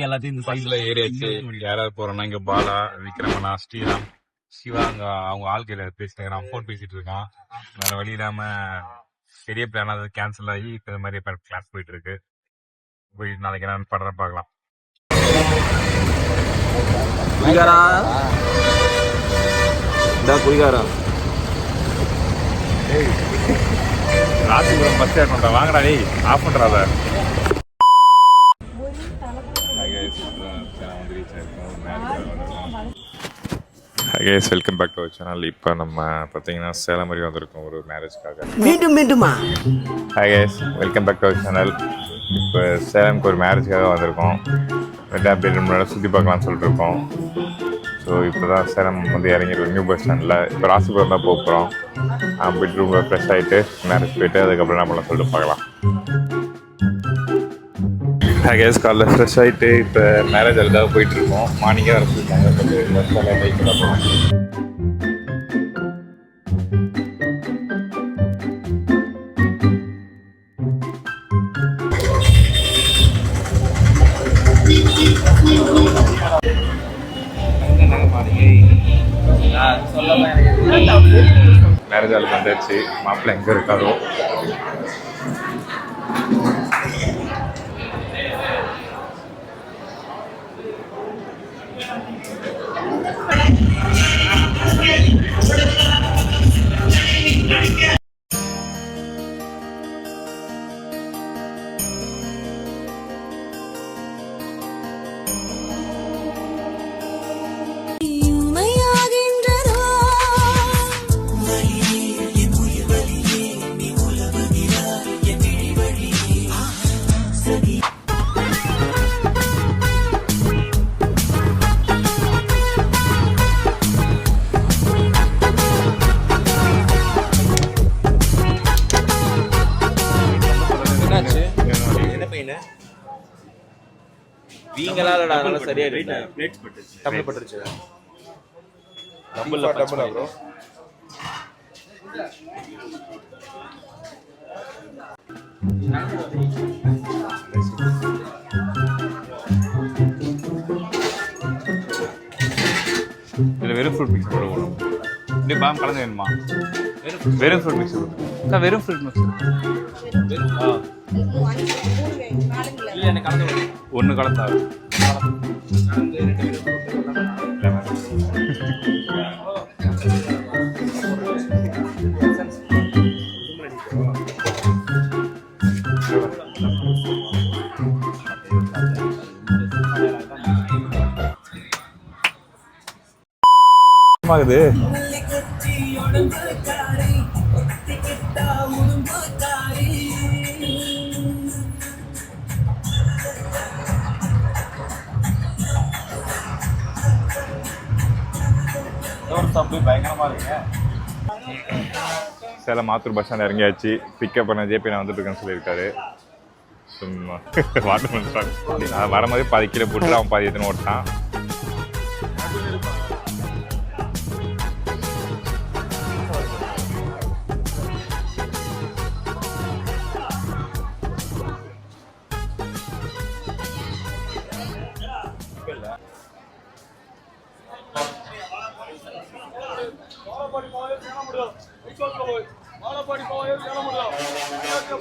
எல்லாத்தையும் இந்த பஸ்ல ஏறியாச்சு. யாராவது போறோம்னா இங்க பாலா, விக்ரமனா, ஸ்ரீராம், சிவா அங்க அவங்க ஆள்கையில பேசிட்டு போன் பேசிட்டு இருக்கான். வேற வழி இல்லாம பெரிய பிளான் அது கேன்சல் ஆகி இப்ப இந்த மாதிரி கிளாஸ் போயிட்டு இருக்கு. போய் நாளைக்கு நான் படுற பார்க்கலாம். குடிகாரா இந்த குடிகாரா ராசிபுரம் பஸ் ஸ்டாண்ட் வாங்கடா நீ ஆஃப் பண்றாத. Welcome back to our channel. இப்போ நம்ம பார்த்தீங்கன்னா சேலம் மாதிரி வந்திருக்கோம் ஒரு மேரேஜ்க்காக. மீண்டுமா welcome back to our channel. இப்போ சேலமுக்கு ஒரு மேரேஜ்க்காக வந்திருக்கோம். முன்னாடி சுற்றி பார்க்கலாம்னு சொல்லிட்டு இருக்கோம். ஸோ இப்போ தான் சேலம் வந்து இறங்கிருக்கோம் நியூ பஸ் ஸ்டாண்டில். இப்போ ராசிபுரம் தான் போகிறோம். பெட்ரூமில் ஃப்ரெஷ் ஆகிட்டு மேரேஜ் போயிட்டு அதுக்கப்புறம் என்ன பண்ணலாம் சொல்லிட்டு பார்க்கலாம். கேஸ் காலைல ஃப்ரெஷ் ஆகிட்டு இப்போ மேரேஜ் அதுக்காக போயிட்டுருக்கோம். மார்னிங்கே வர சொல்லிட்டாங்க. கொஞ்சம் பஸ் ஸ்டாண்டில் வெயிட் பண்ண போகிறோம். மேரேஜ் ஆளுக்கு வந்துடுச்சு. மாப்பிள்ளை எங்கே இருக்காரோ வீங்களால சரியா டபுள் பட்டுருச்சு. Double bro. இதில் வெறும் ஃப்ரூட் மிக்ஸ் போடணும். இப்படி பாம் கலந்து வேணுமா? வெறும் ஃப்ரூட் மிக்ஸ் போட்டு வெறும் ஃப்ரூட் மிக்ஸ் ஒன்று கலந்தா ஆகுது. சேலம் மாத்தூர் பஸ் ஸ்டாண்ட் இறங்கியாச்சு. பிக்கப் பண்ண ஜேபி நான் வந்துட்டு இருக்கேன்னு சொல்லியிருக்காரு. சும்மா வாட்டர் பண்ணுறாங்க. நான் வரும்போதே பாதி கீழே போட்டு அவன் பாதி எத்தனை ஓட்டான்.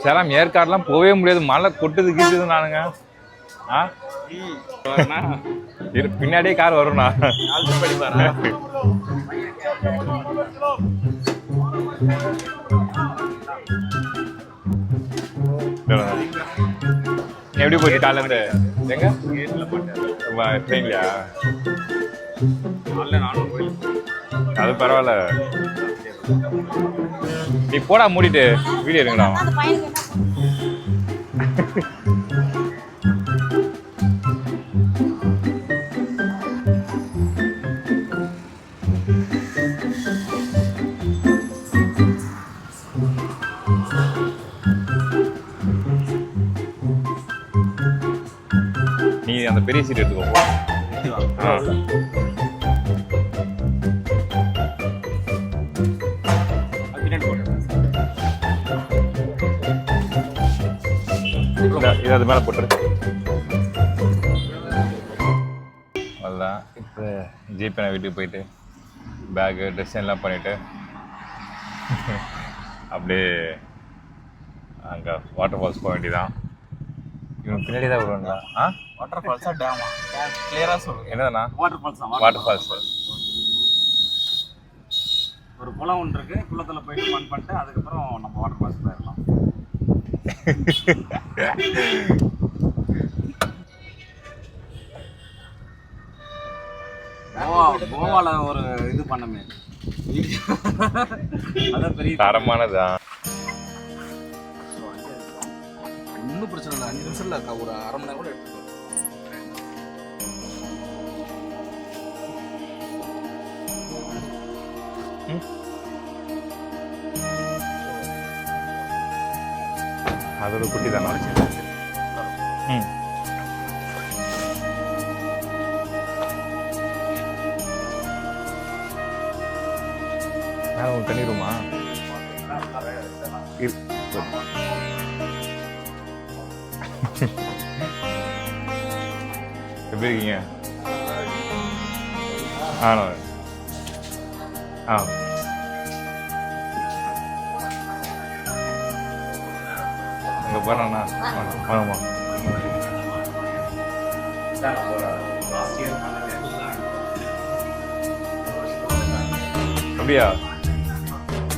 சேலம் ஏற்காடுலாம் போகவே முடியாது. மழை கொட்டுது கீட்டுது. நானுங்க பின்னாடியே கார் வரும்ண்ணா. எப்படி போச்சு காலைல இருந்து? எங்க ட்ரெயின்லையா? அது பரவாயில்ல. நீ போடா மூடிட்டு வீடியோ எடுங்கடா. நீ அந்த பெரிய சீட் எடுத்துக்கோ. இது அது மேலே போட்டுரு. அவ்வளோதான். இப்போ ஜிபே நான் வீட்டுக்கு போயிட்டு பேகு ட்ரெஸ் எல்லாம் பண்ணிவிட்டு அப்படியே அங்கே வாட்டர் ஃபால்ஸ் போக வேண்டியதான். இவன் பின்னாடி தான் வருவாங்களா? வாட்டர் ஃபால்ஸா டேமா? கிளியரா சொல்லுங்க. என்னதுண்ணா? வாட்டர் ஃபால்ஸ் தான். Water falls. ஒரு குளம் ஒன்று இருக்கு, குளத்துல போயிட்டு ஃபன் பண்ணிட்டு அதுக்கப்புறம் நம்ம வாட்டர் ஃபால்ஸ் போயிடலாம். கோவால ஒரு இது பண்ணமே, அதான் பெரிய தரமானதான். ஒன்றும் பிரச்சனை இல்லை, 5 நிமிஷம் இல்லை, ஒரு அரை மணி நேரம் கூட எடுத்துக்கலாம். அது ஒரு குட்டி தானே. ம் உங்களுக்கு தண்ணி ரூமா எப்படி இருக்கீங்க? அங்கே போகிறேண்ணா. ஆமாம் அப்படியா?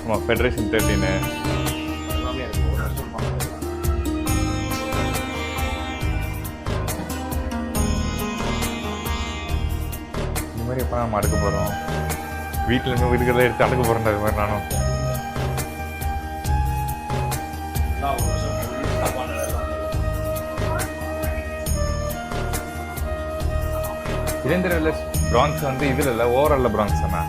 ஆமாம், ஃபெடரேஷன் 13 இந்த மாதிரி எப்போ நம்ம அடுக்க போகிறோம்? வீட்டில் இருந்து இருக்கிறத எடுத்து அடுக்க போகிறேன். அது மாதிரி நானும் இளைஞர் பிரான்ஸ் வந்து இதில் இல்லை, ஓவராலில் பிரான்ஸ் தானே.